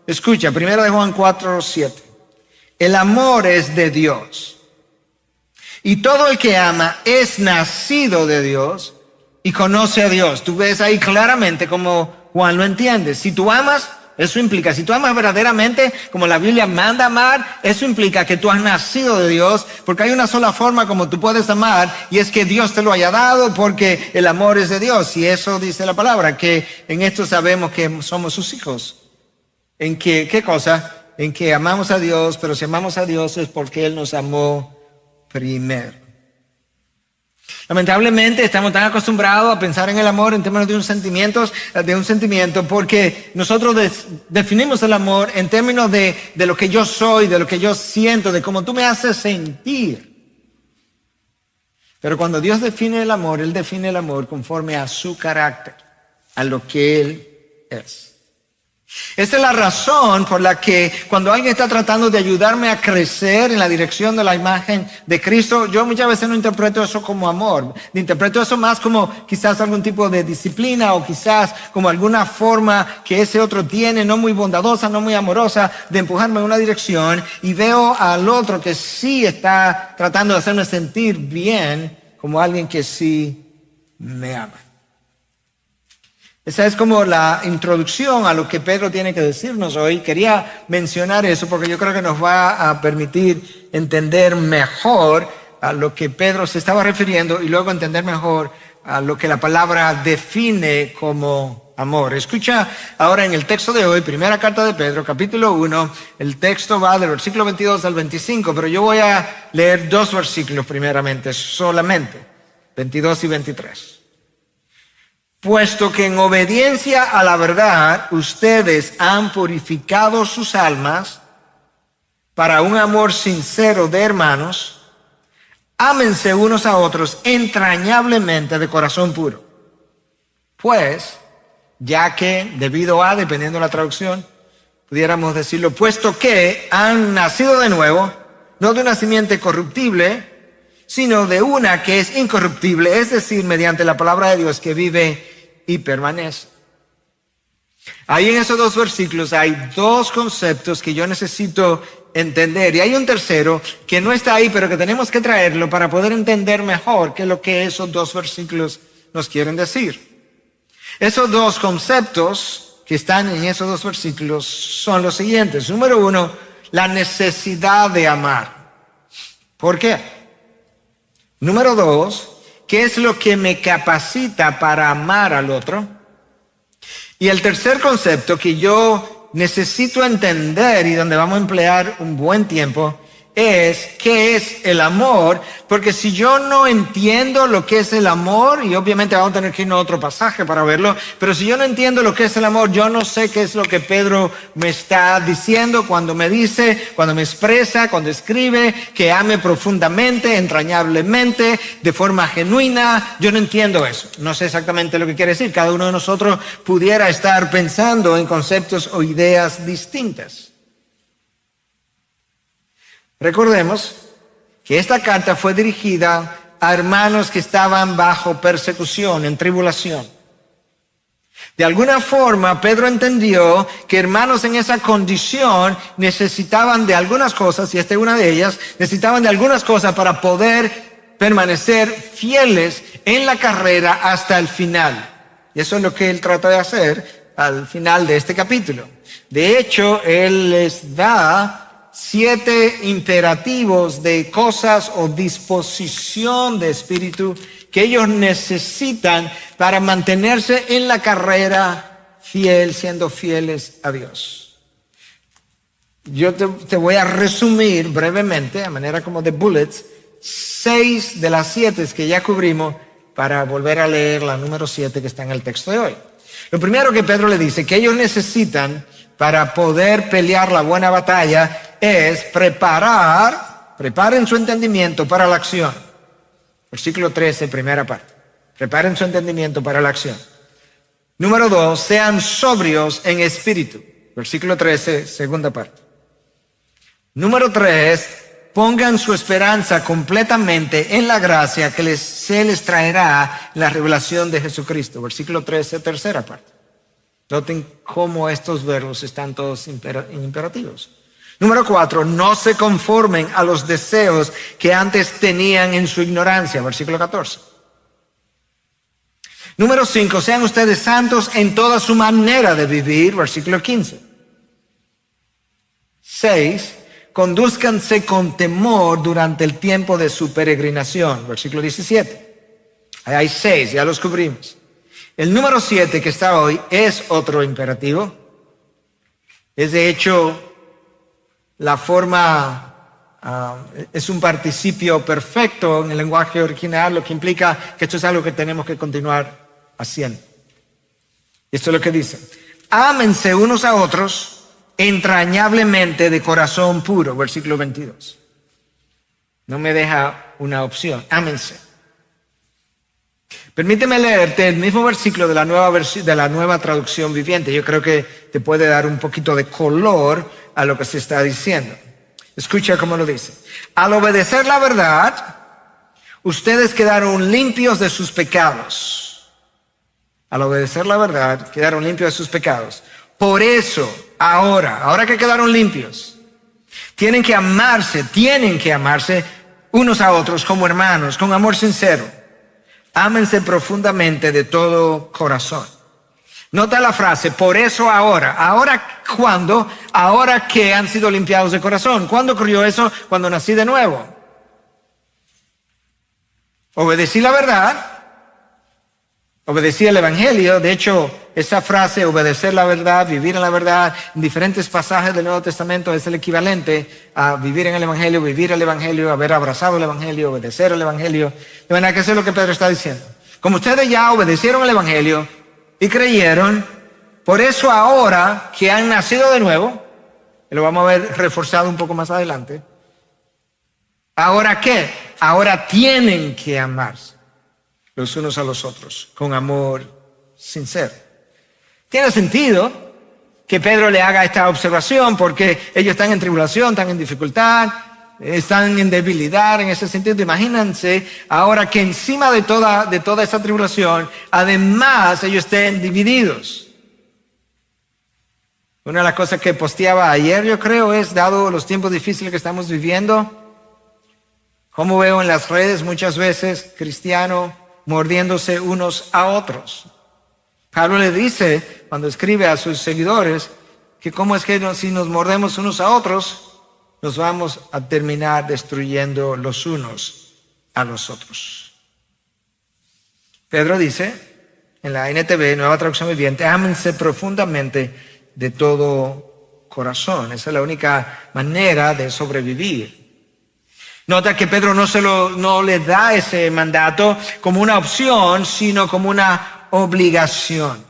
Escucha, 1 Juan 4:7. El amor es de Dios. Y todo el que ama es nacido de Dios y conoce a Dios. Tú ves ahí claramente cómo Juan lo entiende. Si tú amas, eso implica, si tú amas verdaderamente, como la Biblia manda amar, eso implica que tú has nacido de Dios, porque hay una sola forma como tú puedes amar, y es que Dios te lo haya dado, porque el amor es de Dios, y eso dice la palabra, que en esto sabemos que somos sus hijos. ¿En qué? ¿Qué cosa? En que amamos a Dios, pero si amamos a Dios es porque Él nos amó primero. Lamentablemente estamos tan acostumbrados a pensar en el amor en términos de un sentimiento, porque nosotros definimos el amor en términos de lo que yo soy, de lo que yo siento, de cómo tú me haces sentir. Pero cuando Dios define el amor, Él define el amor conforme a su carácter, a lo que Él es. Esta es la razón por la que cuando alguien está tratando de ayudarme a crecer en la dirección de la imagen de Cristo, yo muchas veces no interpreto eso como amor. Interpreto eso más como quizás algún tipo de disciplina o quizás como alguna forma que ese otro tiene, no muy bondadosa, no muy amorosa, de empujarme en una dirección, y veo al otro que sí está tratando de hacerme sentir bien como alguien que sí me ama. Esa es como la introducción a lo que Pedro tiene que decirnos hoy. Quería mencionar eso porque yo creo que nos va a permitir entender mejor a lo que Pedro se estaba refiriendo y luego entender mejor a lo que la palabra define como amor. Escucha ahora en el texto de hoy, primera carta de Pedro, capítulo 1, el texto va del versículo 22 al 25, pero yo voy a leer 2 versículos primeramente, solamente, 22 y 23. Puesto que en obediencia a la verdad ustedes han purificado sus almas para un amor sincero de hermanos, ámense unos a otros entrañablemente de corazón puro. Pues, ya que, debido a, dependiendo de la traducción, pudiéramos decirlo, puesto que han nacido de nuevo, no de una simiente corruptible, sino de una que es incorruptible, es decir, mediante la palabra de Dios que vive y permanece. Ahí en esos 2 versículos hay 2 conceptos que yo necesito entender, y hay un tercero que no está ahí, pero que tenemos que traerlo para poder entender mejor qué es lo que esos 2 versículos nos quieren decir. Esos 2 conceptos que están en esos 2 versículos son los siguientes. Número 1, la necesidad de amar. ¿Por qué? Número 2, ¿qué es lo que me capacita para amar al otro? Y el tercer concepto que yo necesito entender y donde vamos a emplear un buen tiempo es qué es el amor, porque si yo no entiendo lo que es el amor, y obviamente vamos a tener que ir a otro pasaje para verlo, pero si yo no entiendo lo que es el amor, yo no sé qué es lo que Pedro me está diciendo cuando me dice, cuando me expresa, cuando escribe que ame profundamente, entrañablemente, de forma genuina. Yo no entiendo eso, no sé exactamente lo que quiere decir. Cada uno de nosotros pudiera estar pensando en conceptos o ideas distintas. Recordemos que esta carta fue dirigida a hermanos que estaban bajo persecución, en tribulación. De alguna forma, Pedro entendió que hermanos en esa condición necesitaban de algunas cosas, y esta es una de ellas, necesitaban de algunas cosas para poder permanecer fieles en la carrera hasta el final. Y eso es lo que él trata de hacer al final de este capítulo. De hecho, él les da 7 imperativos de cosas o disposición de espíritu que ellos necesitan para mantenerse en la carrera fiel, siendo fieles a Dios. Yo te voy a resumir brevemente, a manera como de bullets, 6 de las 7 que ya cubrimos para volver a leer la número 7 que está en el texto de hoy. Lo primero que Pedro le dice que ellos necesitan para poder pelear la buena batalla es preparen su entendimiento para la acción. Versículo 13, primera parte. Preparen su entendimiento para la acción. Número 2, sean sobrios en espíritu. Versículo 13, segunda parte. Número 3, pongan su esperanza completamente en la gracia que se les traerá en la revelación de Jesucristo. Versículo 13, tercera parte. Noten cómo estos verbos están todos imperativos. Número 4, no se conformen a los deseos que antes tenían en su ignorancia, versículo 14. Número 5, sean ustedes santos en toda su manera de vivir, versículo 15. 6, condúzcanse con temor durante el tiempo de su peregrinación, versículo 17. Ahí hay 6, ya los cubrimos. El número 7 que está hoy es otro imperativo. Es de hecho la forma, es un participio perfecto en el lenguaje original, lo que implica que esto es algo que tenemos que continuar haciendo. Esto es lo que dice. Ámense unos a otros entrañablemente de corazón puro, versículo 22. No me deja una opción. Ámense. Permíteme leerte el mismo versículo de la nueva traducción viviente. Yo creo que te puede dar un poquito de color a lo que se está diciendo. Escucha cómo lo dice. Al obedecer la verdad, ustedes quedaron limpios de sus pecados. Al obedecer la verdad, quedaron limpios de sus pecados. Por eso, ahora que quedaron limpios, tienen que amarse unos a otros como hermanos, con amor sincero. Ámense profundamente de todo corazón. Nota la frase, por eso ahora. ¿Ahora cuándo? Ahora que han sido limpiados de corazón. ¿Cuándo ocurrió eso? Cuando nací de nuevo. Obedecí la verdad. Obedecí el Evangelio. De hecho, esa frase, obedecer la verdad, vivir en la verdad, en diferentes pasajes del Nuevo Testamento es el equivalente a vivir en el Evangelio, vivir el Evangelio, haber abrazado el Evangelio, obedecer el Evangelio. De manera que eso es lo que Pedro está diciendo. Como ustedes ya obedecieron el Evangelio y creyeron, por eso ahora que han nacido de nuevo, y lo vamos a ver reforzado un poco más adelante, ¿ahora qué? Ahora tienen que amarse los unos a los otros, con amor sincero. Tiene sentido que Pedro le haga esta observación porque ellos están en tribulación, están en dificultad, están en debilidad en ese sentido. Imagínense ahora que encima de toda esa tribulación, además ellos estén divididos. Una de las cosas que posteaba ayer, yo creo, es, dado los tiempos difíciles que estamos viviendo, como veo en las redes muchas veces cristianos mordiéndose unos a otros. Pablo le dice, cuando escribe a sus seguidores, que cómo es que si nos mordemos unos a otros, nos vamos a terminar destruyendo los unos a los otros. Pedro dice, en la NTV, Nueva Traducción Viviente, ámense profundamente de todo corazón. Esa es la única manera de sobrevivir. Nota que Pedro no le da ese mandato como una opción, sino como una obligación.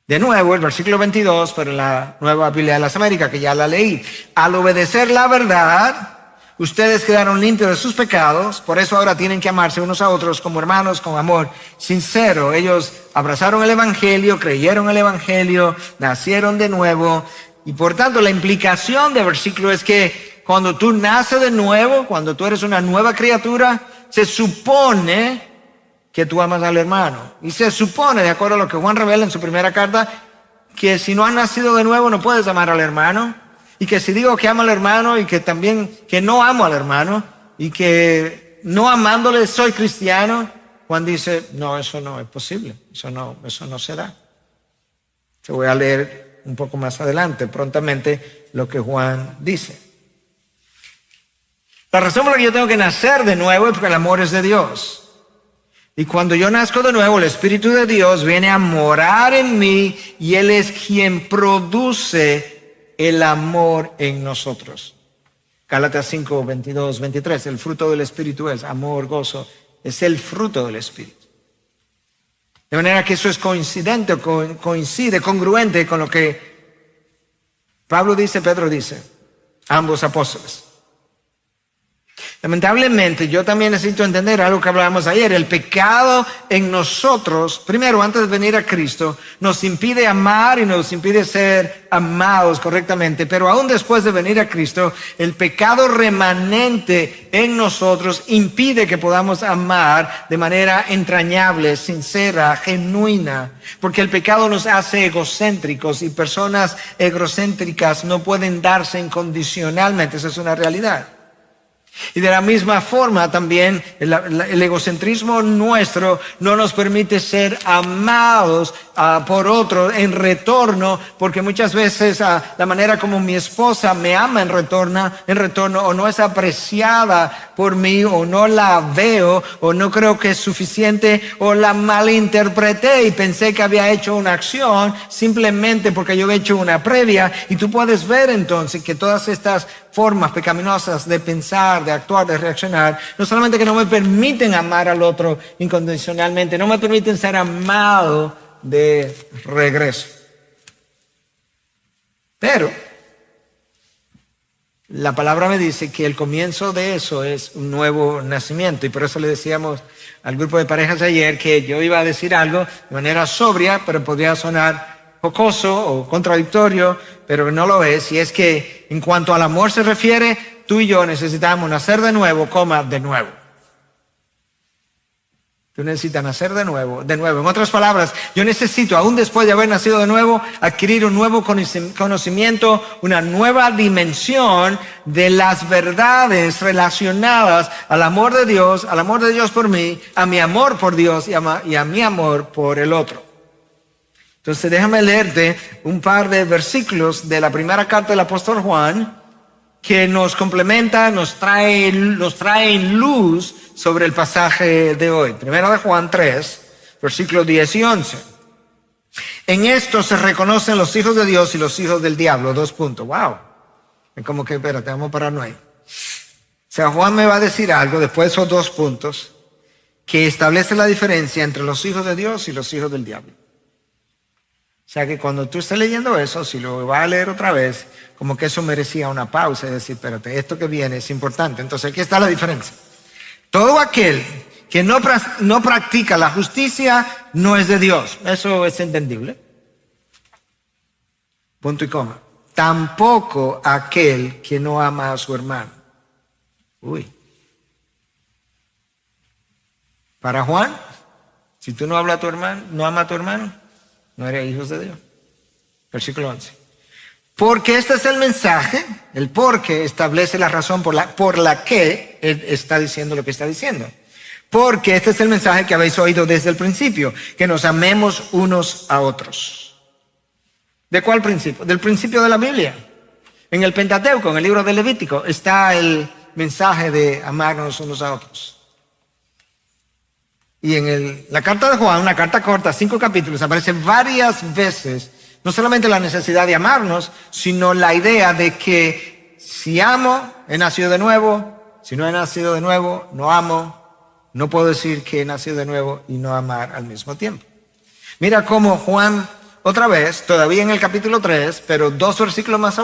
De nuevo, el versículo 22, pero en la Nueva Biblia de las Américas, que ya la leí. Al obedecer la verdad, ustedes quedaron limpios de sus pecados, por eso ahora tienen que amarse unos a otros como hermanos, con amor sincero. Ellos abrazaron el Evangelio, creyeron el Evangelio, nacieron de nuevo, y por tanto la implicación del versículo es que cuando tú naces de nuevo, cuando tú eres una nueva criatura, se supone que tú amas al hermano. Y se supone, de acuerdo a lo que Juan revela en su primera carta, que si no has nacido de nuevo no puedes amar al hermano. Y que si digo que amo al hermano y que también que no amo al hermano y que no amándole soy cristiano, Juan dice, no, eso no es posible, eso no se da. Te voy a leer un poco más adelante, prontamente, lo que Juan dice. La razón por la que yo tengo que nacer de nuevo es porque el amor es de Dios. Y cuando yo nazco de nuevo, el Espíritu de Dios viene a morar en mí y Él es quien produce el amor en nosotros. Gálatas 5, 22, 23. El fruto del Espíritu es amor, gozo. Es el fruto del Espíritu. De manera que eso es coincidente, coincide, congruente con lo que Pablo dice, Pedro dice, ambos apóstoles. Lamentablemente, yo también necesito entender algo que hablábamos ayer. El pecado en nosotros, primero, antes de venir a Cristo, nos impide amar y nos impide ser amados correctamente. Pero aún después de venir a Cristo, el pecado remanente en nosotros impide que podamos amar de manera entrañable, sincera, genuina. Porque el pecado nos hace egocéntricos y personas egocéntricas no pueden darse incondicionalmente. Esa es una realidad. Y de la misma forma también el egocentrismo nuestro no nos permite ser amados por otros en retorno, porque muchas veces la manera como mi esposa me ama en retorno o no es apreciada por mí, o no la veo, o no creo que es suficiente, o la malinterpreté y pensé que había hecho una acción simplemente porque yo he hecho una previa. Y tú puedes ver entonces que todas estas formas pecaminosas de pensar, de actuar, de reaccionar, no solamente que no me permiten amar al otro incondicionalmente, no me permiten ser amado de regreso. Pero la palabra me dice que el comienzo de eso es un nuevo nacimiento, y por eso le decíamos al grupo de parejas ayer que yo iba a decir algo de manera sobria, pero podría sonar jocoso o contradictorio, pero no lo es. Y es que en cuanto al amor se refiere, tú y yo necesitamos nacer de nuevo, de nuevo. Tú necesitas nacer de nuevo, de nuevo. En otras palabras, yo necesito, aún después de haber nacido de nuevo, adquirir un nuevo conocimiento, una nueva dimensión de las verdades relacionadas al amor de Dios por mí, a mi amor por Dios y a mi amor por el otro. Entonces déjame leerte un par de versículos de la primera carta del apóstol Juan que nos complementa, nos trae luz sobre el pasaje de hoy. Primera de Juan 3, versículos 10 y 11. En esto se reconocen los hijos de Dios y los hijos del diablo. 2 puntos. Wow. Es como que, espérate, vamos a pararnos ahí. O sea, Juan me va a decir algo después de esos 2 puntos que establece la diferencia entre los hijos de Dios y los hijos del diablo. O sea que cuando tú estés leyendo eso, si lo vas a leer otra vez, como que eso merecía una pausa y decir, espérate, esto que viene es importante. Entonces aquí está la diferencia. Todo aquel que no practica la justicia no es de Dios. Eso es entendible. Punto y coma. Tampoco aquel que no ama a su hermano. Uy. Para Juan, si tú no amas a tu hermano, no eres hijos de Dios. Versículo 11. Porque este es el mensaje, el porque establece la razón por la que él está diciendo lo que está diciendo. Porque este es el mensaje que habéis oído desde el principio, que nos amemos unos a otros. ¿De cuál principio? Del principio de la Biblia. En el Pentateuco, en el libro de Levítico, está el mensaje de amarnos unos a otros. Y en la carta de Juan, una carta corta, 5 capítulos, aparece varias veces, no solamente la necesidad de amarnos, sino la idea de que si amo, he nacido de nuevo, si no he nacido de nuevo, no amo, no puedo decir que he nacido de nuevo y no amar al mismo tiempo. Mira cómo Juan, otra vez, todavía en el capítulo 3, pero 2 versículos más abajo,